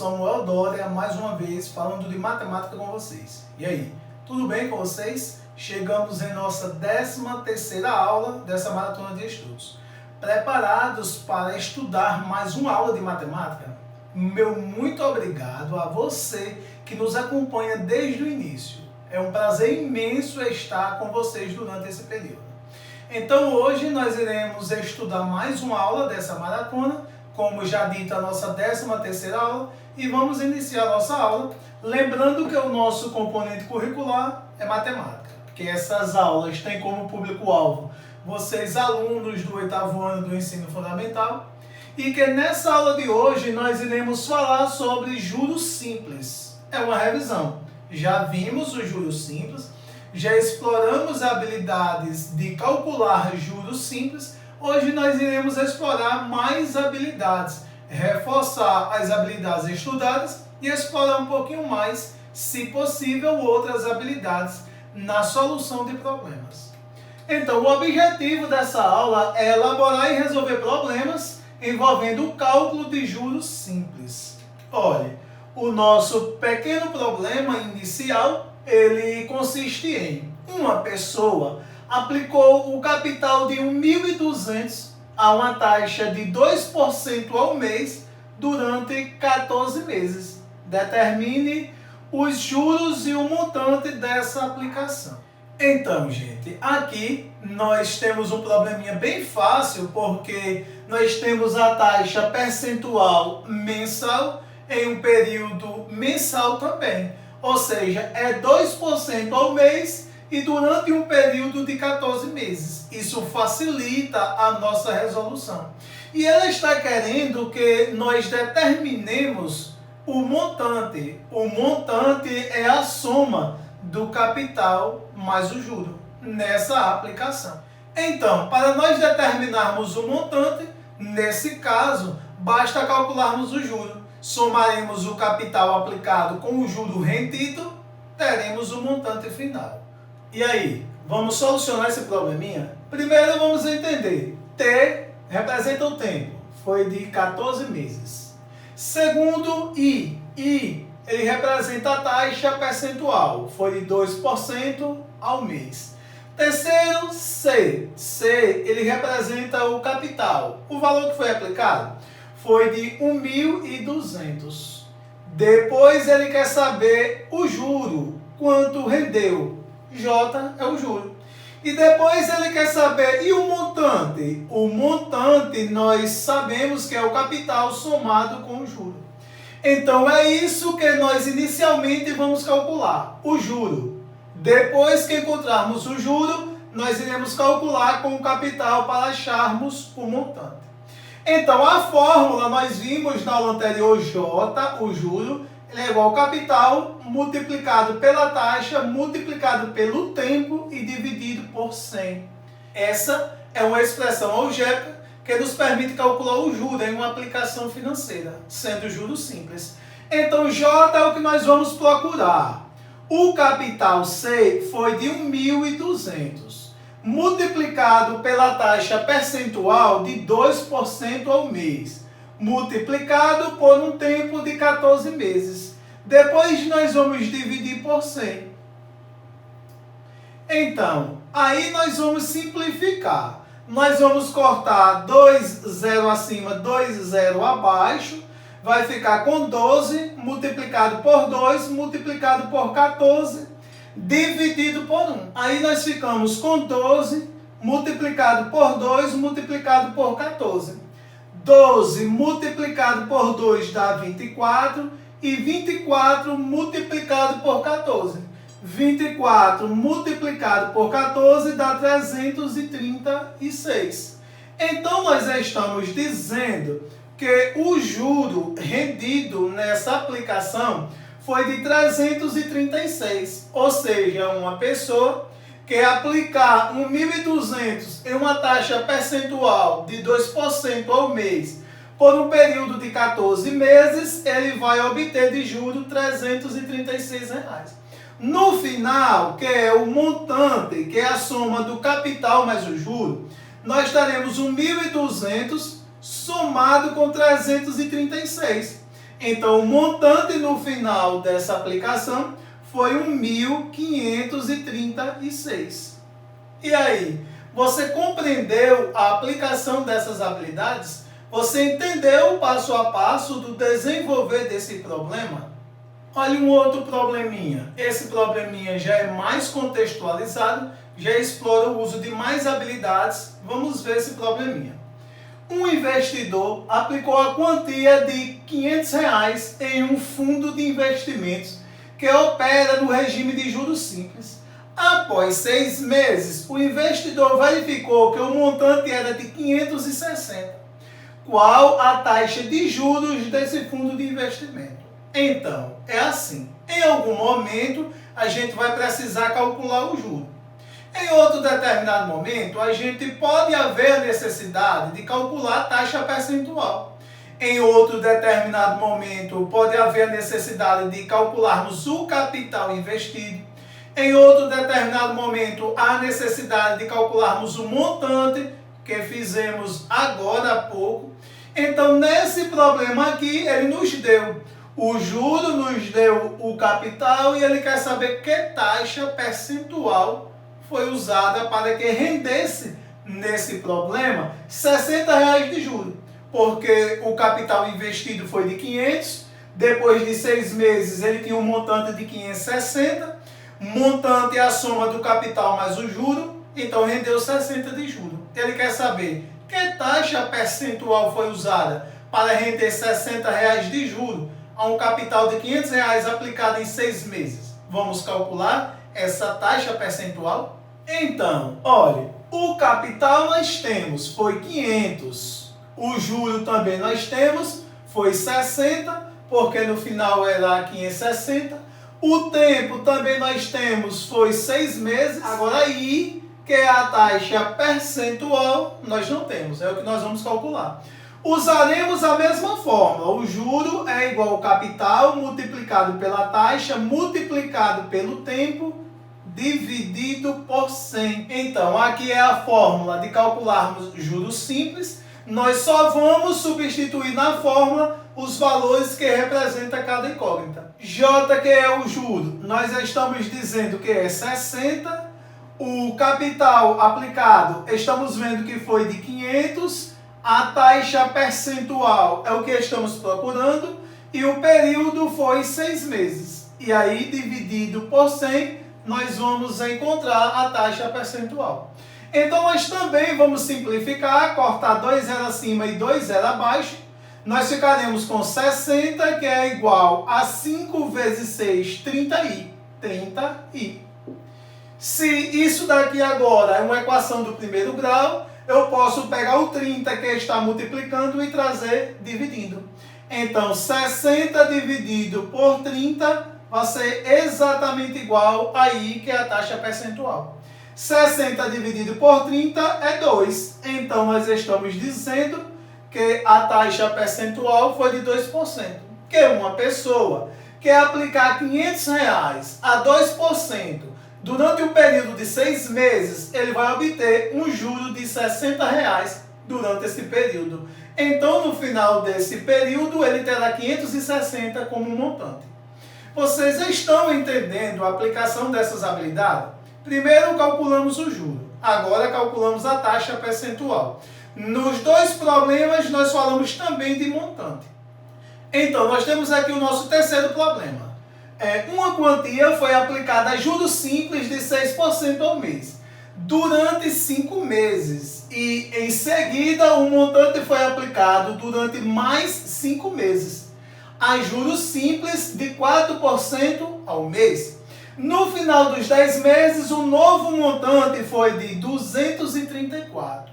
Samuel Dória, mais uma vez, falando de matemática com vocês. E aí, tudo bem com vocês? Chegamos em nossa 13ª aula dessa maratona de estudos. Preparados para estudar mais uma aula de matemática? Meu muito obrigado a você que nos acompanha desde o início. É um prazer imenso estar com vocês durante esse período. Então hoje nós iremos estudar mais uma aula dessa maratona, como já dito, a nossa 13ª aula, e vamos iniciar a nossa aula, lembrando que o nosso componente curricular é matemática, porque essas aulas têm como público-alvo vocês, alunos do 8º ano do ensino fundamental, e que nessa aula de hoje nós iremos falar sobre juros simples. É uma revisão. Já vimos os juros simples, já exploramos habilidades de calcular juros simples. Hoje nós iremos explorar mais habilidades, reforçar as habilidades estudadas e explorar um pouquinho mais, se possível, outras habilidades na solução de problemas. Então, o objetivo dessa aula é elaborar e resolver problemas envolvendo o cálculo de juros simples. Olha, o nosso pequeno problema inicial, ele consiste em uma pessoa aplicou o capital de 1.200 a uma taxa de 2% ao mês durante 14 meses. Determine os juros e o montante dessa aplicação. Então, gente, aqui nós temos um probleminha bem fácil, porque nós temos a taxa percentual mensal em um período mensal também. Ou seja, é 2% ao mês e durante um período de 14 meses. Isso facilita a nossa resolução. E ela está querendo que nós determinemos o montante. O montante é a soma do capital mais o juro nessa aplicação. Então, para nós determinarmos o montante, nesse caso, basta calcularmos o juro. Somaremos o capital aplicado com o juro rendido, teremos o montante final. E aí, vamos solucionar esse probleminha? Primeiro vamos entender. T representa o tempo, foi de 14 meses. Segundo, I ele representa a taxa percentual, foi de 2% ao mês. Terceiro, C ele representa o capital. O valor que foi aplicado foi de 1.200. Depois ele quer saber o juro, quanto rendeu. J é o juro. E depois ele quer saber, e o montante? O montante nós sabemos que é o capital somado com o juro. Então é isso que nós inicialmente vamos calcular, o juro. Depois que encontrarmos o juro, nós iremos calcular com o capital para acharmos o montante. Então a fórmula nós vimos na aula anterior, J, o juro, ele é igual ao capital multiplicado pela taxa, multiplicado pelo tempo e dividido por 100. Essa é uma expressão algébrica que nos permite calcular o juro em uma aplicação financeira, sendo juros simples. Então, J é o que nós vamos procurar. O capital C foi de 1.200, multiplicado pela taxa percentual de 2% ao mês, multiplicado por um tempo de 14 meses. Depois nós vamos dividir por 100. Então, aí nós vamos simplificar. Nós vamos cortar 2 zero acima, 2 zero abaixo. Vai ficar com 12 multiplicado por 2, multiplicado por 14, dividido por 1. Aí nós ficamos com 12 multiplicado por 2, multiplicado por 14. 12 multiplicado por 2 dá 24 e 24 multiplicado por 14. 24 multiplicado por 14 dá 336. Então nós estamos dizendo que o juro rendido nessa aplicação foi de 336. Ou seja, uma pessoa que aplicar 1.200 em uma taxa percentual de 2% ao mês por um período de 14 meses, ele vai obter de juro R$ 336. No final, que é o montante, que é a soma do capital mais o juro, nós teremos 1.200 somado com 336. Então, o montante no final dessa aplicação foi 1.536. E aí, você compreendeu a aplicação dessas habilidades? Você entendeu o passo a passo do desenvolver desse problema? Olha um outro probleminha. Esse probleminha já é mais contextualizado, já explora o uso de mais habilidades. Vamos ver esse probleminha. Um investidor aplicou a quantia de R$500 em um fundo de investimentos que opera no regime de juros simples. Após 6 meses, o investidor verificou que o montante era de 560. Qual a taxa de juros desse fundo de investimento? Então, é assim. Em algum momento, a gente vai precisar calcular o juro. Em outro determinado momento, a gente pode haver a necessidade de calcular a taxa percentual. Em outro determinado momento, pode haver a necessidade de calcularmos o capital investido. Em outro determinado momento, há a necessidade de calcularmos o montante que fizemos agora há pouco. Então, nesse problema aqui, ele nos deu o juro, nos deu o capital e ele quer saber que taxa percentual foi usada para que rendesse, nesse problema, R$60 de juros. Porque o capital investido foi de 500, depois de 6 meses ele tinha um montante de 560, montante é a soma do capital mais o juro, então rendeu 60 de juros. Ele quer saber que taxa percentual foi usada para render R$60 de juros a um capital de R$500 aplicado em 6 meses. Vamos calcular essa taxa percentual? Então, olha, o capital nós temos, foi 500. O juro também nós temos, foi 60, porque no final era 560. O tempo também nós temos, foi 6 meses. Agora aí, que é a taxa percentual, nós não temos, é o que nós vamos calcular. Usaremos a mesma fórmula, o juro é igual ao capital multiplicado pela taxa, multiplicado pelo tempo, dividido por 100. Então, aqui é a fórmula de calcularmos juros simples. Nós só vamos substituir na fórmula os valores que representa cada incógnita. J, que é o juro, nós já estamos dizendo que é 60. O capital aplicado, estamos vendo que foi de 500. A taxa percentual é o que estamos procurando. E o período foi 6 meses. E aí, dividido por 100, nós vamos encontrar a taxa percentual. Então, nós também vamos simplificar, cortar 2 zero acima e 2 zero abaixo. Nós ficaremos com 60, que é igual a 5 vezes 6, 30i. 30i. Se isso daqui agora é uma equação do primeiro grau, eu posso pegar o 30 que está multiplicando e trazer dividindo. Então, 60 dividido por 30 vai ser exatamente igual aí que é a taxa percentual. 60 dividido por 30 é 2. Então, nós estamos dizendo que a taxa percentual foi de 2%. Que uma pessoa quer aplicar R$500 a 2%, durante um período de 6 meses, ele vai obter um juro de R$60 durante esse período. Então, no final desse período, ele terá 560 como montante. Vocês estão entendendo a aplicação dessas habilidades? Primeiro calculamos o juro, agora calculamos a taxa percentual. Nos dois problemas, nós falamos também de montante. Então, nós temos aqui o nosso terceiro problema. Uma quantia foi aplicada a juros simples de 6% ao mês, durante 5 meses. E, em seguida, o montante foi aplicado durante mais 5 meses, a juros simples de 4% ao mês. No final dos 10 meses, o novo montante foi de 234.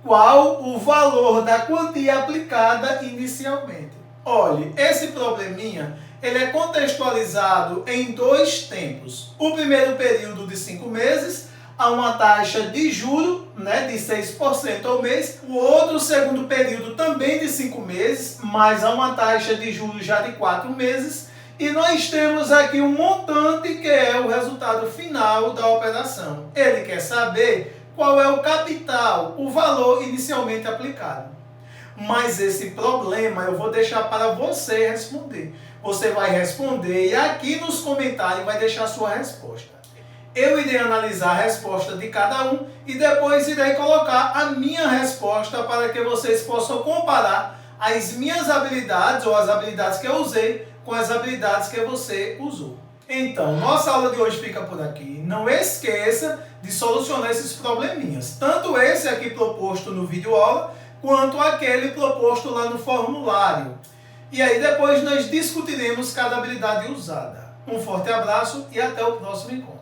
Qual o valor da quantia aplicada inicialmente? Olhe, esse probleminha ele é contextualizado em 2 tempos. O primeiro período de 5 meses, a uma taxa de juro, de 6% ao mês. O outro segundo período também de 5 meses, mas a uma taxa de juros já de 4 meses. E nós temos aqui um montante que é o resultado final da operação. Ele quer saber qual é o capital, o valor inicialmente aplicado. mas esse problema eu vou deixar para você responder. Você vai responder e aqui nos comentários vai deixar a sua resposta. Eu irei analisar a resposta de cada um e depois irei colocar a minha resposta para que vocês possam comparar as minhas habilidades ou as habilidades que eu usei com as habilidades que você usou. Então, nossa aula de hoje fica por aqui. Não esqueça de solucionar esses probleminhas. Tanto esse aqui proposto no vídeo aula, quanto aquele proposto lá no formulário. E aí depois nós discutiremos cada habilidade usada. Um forte abraço e até o próximo encontro.